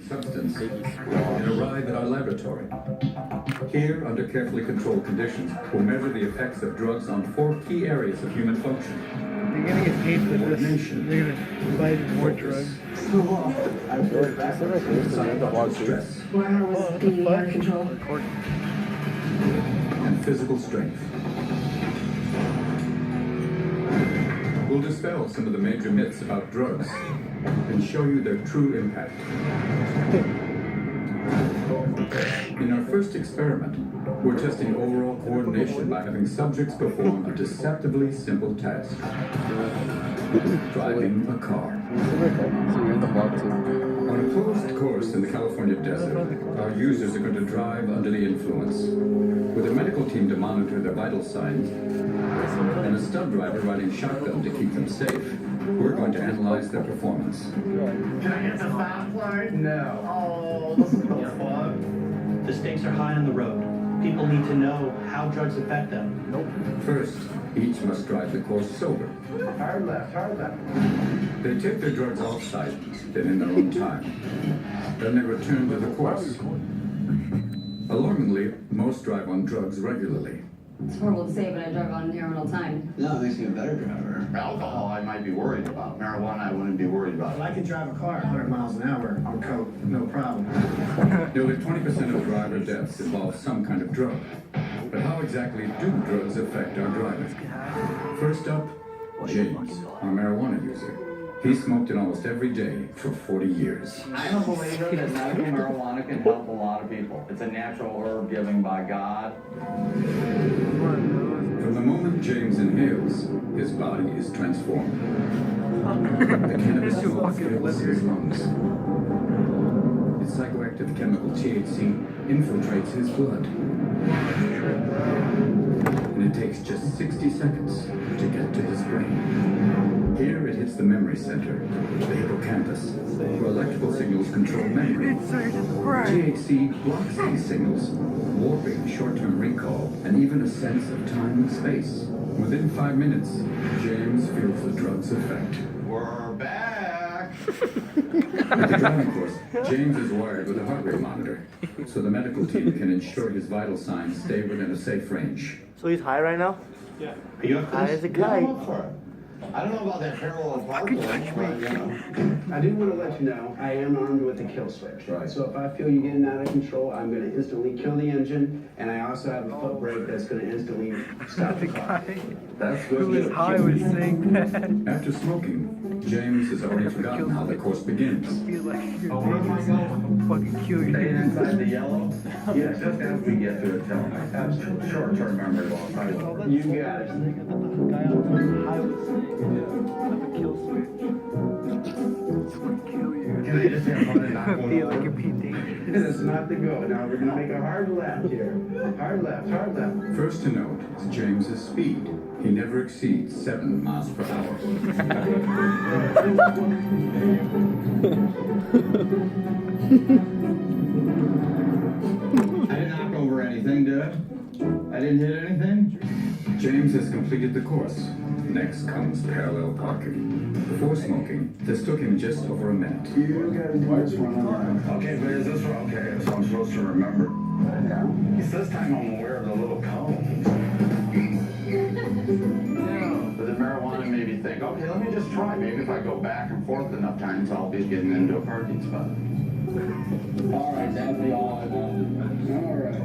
substance and arrive at our laboratory. Here, under carefully controlled conditions, we'll measure the effects of drugs on 4 key areas of human function. You're gonna get paid for this. You're gonna buy more drugs. Psychological stress and physical strength. We'll dispel some of the major myths about drugs and show you their true impact. In our first experiment, we're testing overall coordination by having subjects perform a deceptively simple task. Driving a car. So you're in the vlog too. On a closed course in the California desert, our users are going to drive under the influence, with a medical team to monitor their vital signs, and a stunt driver riding shotgun to keep them safe. We're going to analyze their performance. Can I get the fast line? No. Oh, this is no fun. The stakes are high on the road. People need to know how drugs affect them. First, each must drive the course sober. Hard left, hard left. They take their drugs off-site, then in their own time. Then they return to the course. Alarmingly, most drive on drugs regularly. It's horrible to say, but I drive on here all the time. No, it makes you a better driver. Alcohol I might be worried about. Marijuana I wouldn't be worried about. I can drive a car 100 miles an hour on coke, no problem. Nearly 20% of driver deaths involve some kind of drug. But how exactly do drugs affect our driving? First up, James, our marijuana user. He smoked it almost every day for 40 years. I'm a believer that medical marijuana can help a lot of people. It's a natural herb given by God. From the moment James inhales, his body is transformed. The cannabis smoke fills his lungs. Its psychoactive chemical THC infiltrates his blood. And it takes just 60 seconds to get to his brain. Here it hits the memory center, the hippocampus, where electrical signals control memory. THC blocks these signals, warping short-term recall and even a sense of time and space. Within 5 minutes, James feels the drug's effect. We're back. At the driving course, James is wired with a heart rate monitor, so the medical team can ensure his vital signs stay within a safe range. So he's high right now? Yeah. Are you up for High this? as a Yeah, kite. I'm up for it. I don't know about that parallel parking, but you know. I do want to let you know, I am armed with a kill switch. Right. So if I feel you getting out of control, I'm going to instantly kill the engine, and I also have a foot brake that's going to instantly stop the car. That's good. Who is high was saying that. After smoking, James has already forgotten how the course begins. Feel like you're Oh, where am I going? fucking kill you. Staying inside the yellow. Yes, just as we get to it, tell me. Absolutely. Short-term memory loss. I will. You got it. Guy on the high was saying have a kill switch. It's gonna kill you. Can I just have fun and not go Feel like over? you're being dangerous. That's not the go. Now we're going to make a hard left here. Hard left, hard left. First to note is James's speed. He never exceeds 7 miles per hour. I didn't knock over anything, did I? I didn't hit anything? James has completed the course. Next comes parallel parking. Before smoking, this took him just over a minute. You got to do this one. Okay, but is this one okay? So I'm supposed to remember. It's this time I'm aware of the little cones. But the marijuana made me think, okay, let me just try. Maybe if I go back and forth enough times, I'll be getting into a parking spot. All right, that'll be all I want. All right.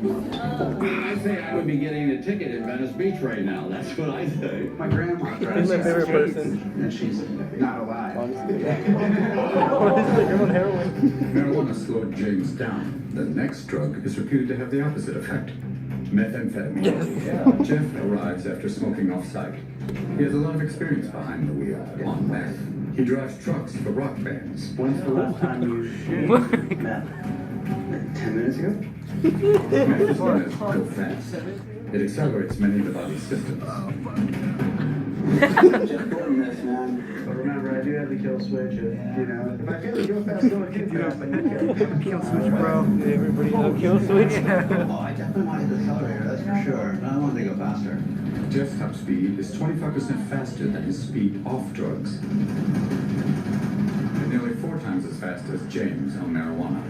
I say I would be getting a ticket at Venice Beach right now. That's what I say. My grandma drives my favorite Escapades, person. and she's not alive. Honestly, yeah. You're on heroin. Marijuana slowed James down. The next drug is reputed to have the opposite effect. Methamphetamine. Jeff arrives after smoking off-site. He has a lot of experience behind the wheel on meth. He drives trucks for rock bands. When's the last time you met? 10 minutes ago? Meth is known as go fast. It accelerates many of the body's systems. Just doing this, man. But remember, I do have the kill switch. If I feel you go fast, go too fast. Kill switch, bro. Everybody have kill switch. Oh, I definitely wanted the accelerator, that's for sure. But I wanted to go faster. Jeff's top speed is 25% faster than his speed off drugs. And nearly 4 times as fast as James on marijuana.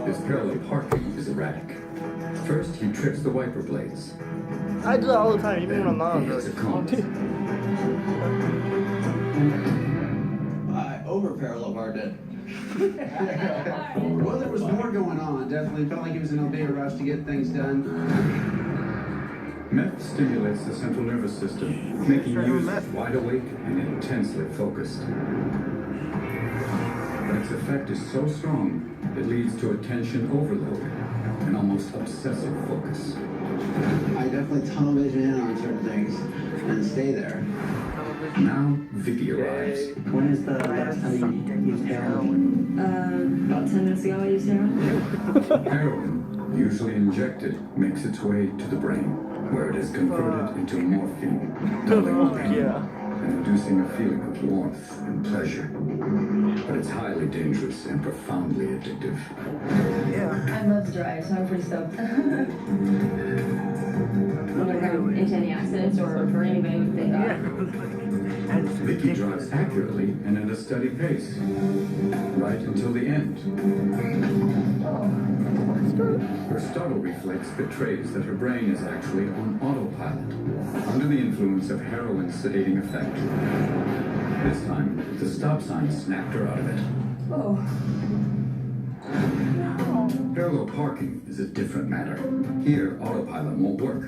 His parallel parking is erratic. First, he trips the wiper blades. I do that all the time, even when I'm not on He hits a drugs. cone. I over parallel parked it. Well, there was more going on. Definitely felt like he was in a bigger rush to get things done. Meth stimulates the central nervous system, making users wide awake and intensely focused. But its effect is so strong, it leads to attention overload and almost obsessive focus. I definitely tunnel vision in on certain things and stay there. Now, Vicky arrives. When is the last time you used heroin? About 10 minutes ago I used heroin. Heroin, usually injected, makes its way to the brain, where it is converted into morphine, dulling pain and inducing a feeling of warmth and pleasure. But it's highly dangerous and profoundly addictive. I love to drive, so I'm pretty stoked. I'm not going into any accidents or for anybody would think that. Vicky drives accurately and at a steady pace, right until the end. Her startle reflex betrays that her brain is actually on autopilot, under the influence of heroin's sedating effect. This time, the stop sign snapped her out of it. Oh. Parallel parking is a different matter. Here, autopilot won't work.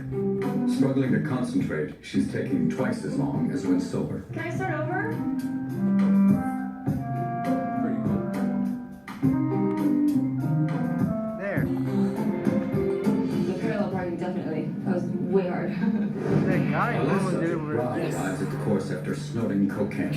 Struggling to concentrate, she's taking twice as long as when sober. Can I start over? There. The parallel parking definitely. That was way hard. That guy almost did it Alyssa, Rob with arrives at the course after snorting cocaine.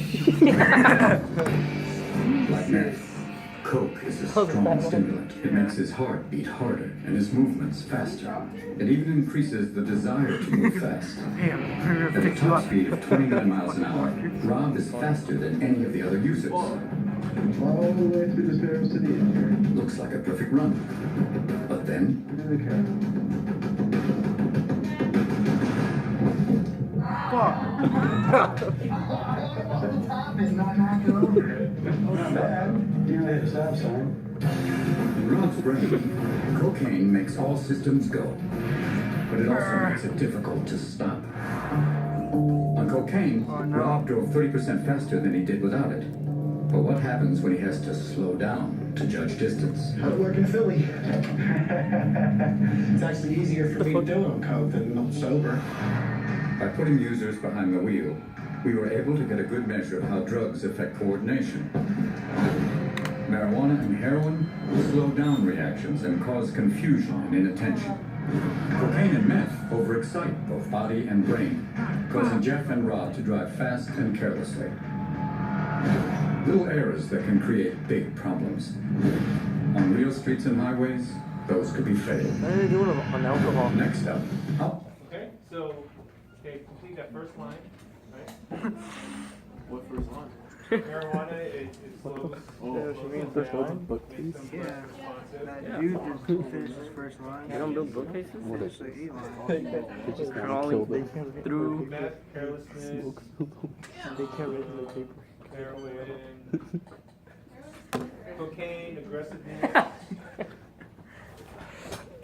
Like meth, coke is a strong stimulant. It makes his heart beat harder and his movements faster. It even increases the desire to move fast. At a top speed of 29 miles an hour, Rob is faster than any of the other users. All the way through the stairs to the end. Looks like a perfect run. But then, fuck. Not bad. You hit a stop sign. in Rob's brain, cocaine makes all systems go. But it also makes it difficult to stop. On cocaine, Rob drove 30% faster than he did without it. But what happens when he has to slow down to judge distance? How'd it work in Philly? It's actually easier for me to do it on coke than sober. By putting users behind the wheel, we were able to get a good measure of how drugs affect coordination. Marijuana and heroin slow down reactions and cause confusion and inattention. Cocaine and meth overexcite both body and brain, causing Jeff and Rob to drive fast and carelessly. Little errors that can create big problems. On real streets and highways, those could be fatal. What are they doing on alcohol? Next up, Okay, so, complete that first line, right? What first line? Marijuana, it slows. Yeah, she means first line? Bookcase? Yeah. That dude just finished his first line. They don't build bookcases? What is It's like it? Elon. They just kind of Crawling killed it. through. Meth, carelessness, They can't read the paper. heroin, cocaine, aggressiveness.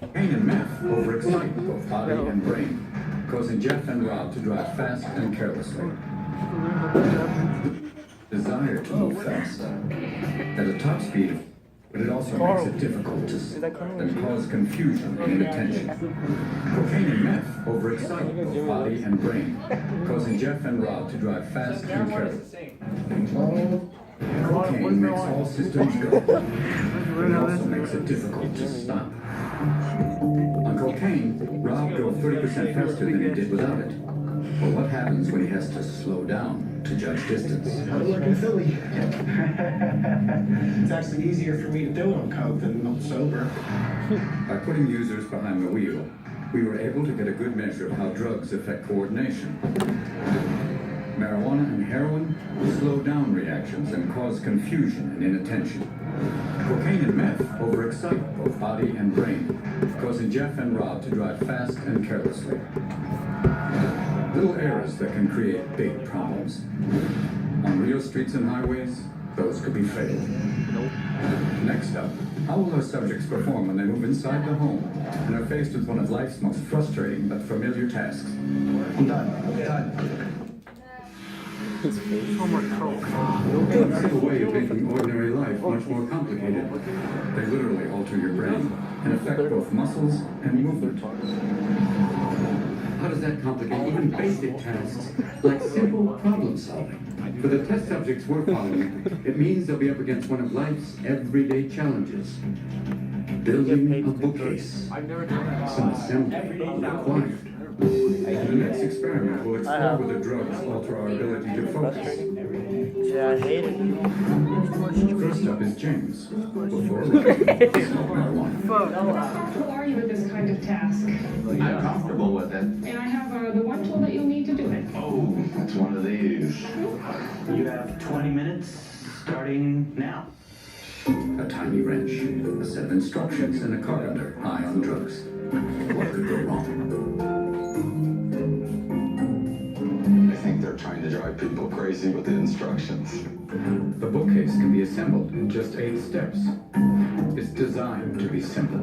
cocaine and meth overexcite both body and brain, causing Jeff and Rob to drive fast and carelessly. Desire to move fast at a top speed, but it also makes it difficult to stop and cause confusion and inattention. Cocaine and meth overexcite both body and brain, causing Jeff and Rob to drive fast and carelessly. Cocaine makes all systems go, but it also makes it difficult to stop. On cocaine, Rob drove 30% faster than he did without it. But what happens when he has to slow down to judge distance? How'd it work in Philly? It's actually easier for me to do it on coke than sober. By putting users behind the wheel, we were able to get a good measure of how drugs affect coordination. Marijuana and heroin slow down reactions and cause confusion and inattention. Cocaine and meth overexcite both body and brain, causing Jeff and Rob to drive fast and carelessly. Little errors that can create big problems. On real streets and highways, those could be fatal. Next up, how will our subjects perform when they move inside the home and are faced with one of life's most frustrating but familiar tasks? I'm done. I'm done. Drugs have a way of making ordinary life much more complicated. They literally alter your brain and affect both muscles and movement. How does that complicate even basic tasks like simple problem solving? For the test subjects we're following, it means they'll be up against one of life's everyday challenges. Building a bookcase. Some assembly required. And the next experiment will explore whether drugs alter our ability to focus. Yeah, I hate it. First up is James. Before arriving, smoke marijuana. How comfortable are you with this kind of task? I'm comfortable with it. And I have the one tool that you'll need to do it. Oh, that's one of these. You have 20 minutes starting now. A tiny wrench, a set of instructions, and a carpenter high on drugs. What could go wrong? I think they're trying to drive people crazy with the instructions. The bookcase can be assembled in just 8 steps. It's designed to be simple.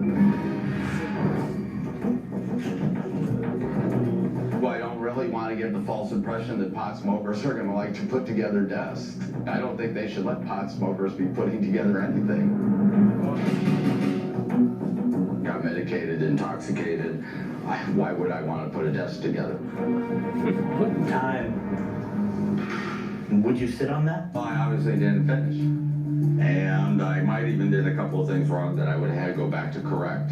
Well, I don't really want to give the false impression that pot smokers are going to like to put together desks. I don't think they should let pot smokers be putting together anything. Got medicated, intoxicated. Why would I want to put a desk together? Time. Would you sit on that? Well, I obviously didn't finish. And I might even did a couple of things wrong that I would have to go back to correct.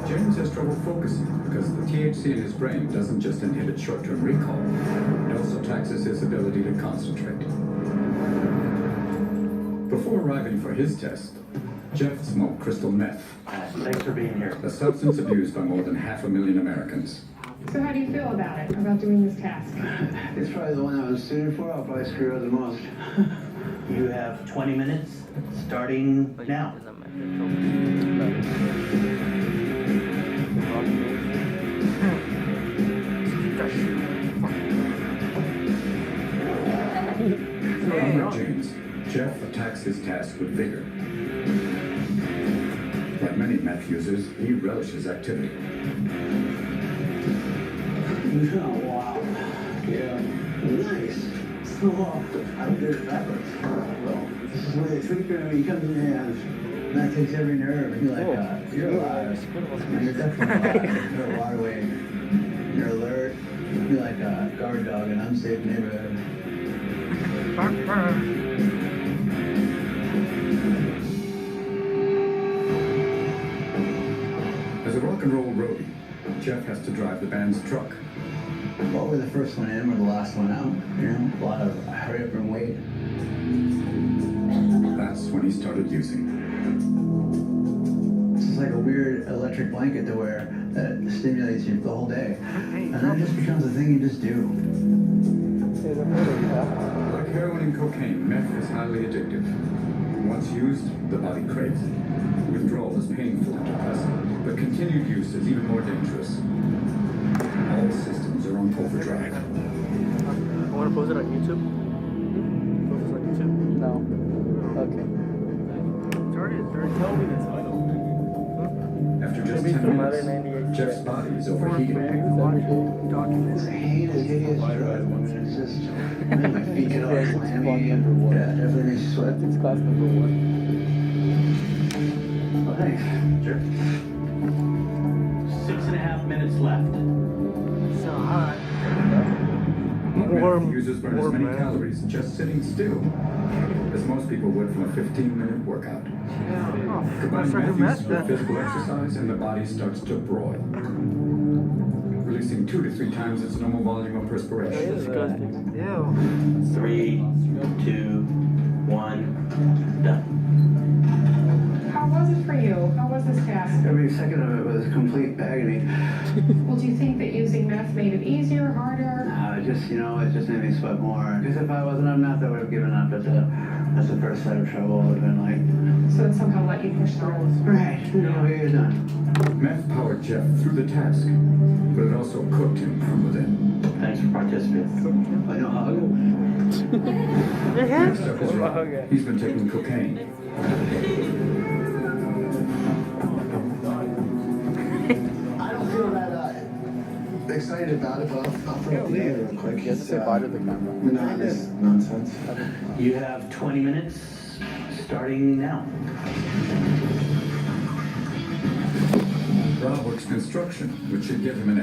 James has trouble focusing because the THC in his brain doesn't just inhibit short-term recall, it also taxes his ability to concentrate. Before arriving for his test, Jeff smoked crystal meth, Thanks for being here. a substance abused by more than 500,000 Americans. So how do you feel about it, about doing this task? It's probably the one I was suited for. I'll probably screw up the most. You have 20 minutes starting now. Unlike James, Jeff attacks his task with vigor. Like many meth users, he relishes activity. Oh, wow. Yeah. Nice. Oh, I did it backwards. Well, this is where they tweak her when he comes in and that takes every nerve. And you're alive. You're definitely alive. You're a waterway. You're alert. You're like a guard dog in an unsafe neighborhood. As a rock and roll roadie, Jeff has to drive the band's truck. Well, we're the first one in, we're the last one out. You know, a lot of hurry up and wait. That's when he started using. It's just like a weird electric blanket to wear that stimulates you the whole day. And then it just becomes a thing you just do. Like heroin and cocaine, meth is highly addictive. Once used, the body craves it. Withdrawal is painful and depressing, but continued use is even more dangerous. All systems are on overdrive. I want to post it on YouTube. Post it on YouTube? No. Okay. Already tell me the title. After just Maybe 10 tumadre98cx. minutes, Jeff's body is overheating. It's a hideous drug. It's just, man, my feet get all clammy and definitely makes you sweat. It's class number 1. Oh, thanks. Sure. 6.5 minutes left. So hot. Meth users burn as many calories just sitting still as most people would from a 15-minute workout. Combine meth use with physical exercise and the body starts to broil, releasing 2 to 3 times its normal volume of perspiration. Disgusting. Ew. 3, 2, 1, done. How was it for you? How was this task? Every second of it was complete agony. Well, do you think that using meth made it easier, harder? It just, it just made me sweat more. Because if I wasn't on meth, I would have given up. That's the first set of trouble. It would have been like... So it somehow let you push through. Right, you're done. Meth powered Jeff through the task, but it also cooked him from within. Thanks for participating. I know hug. Next up is Rob. He's been taking cocaine. I don't feel that excited about it, but I'll throw it together real quick. You have to say bye to the camera. Monotonous nonsense. You have 20 minutes starting now. Rob works construction, which should give him an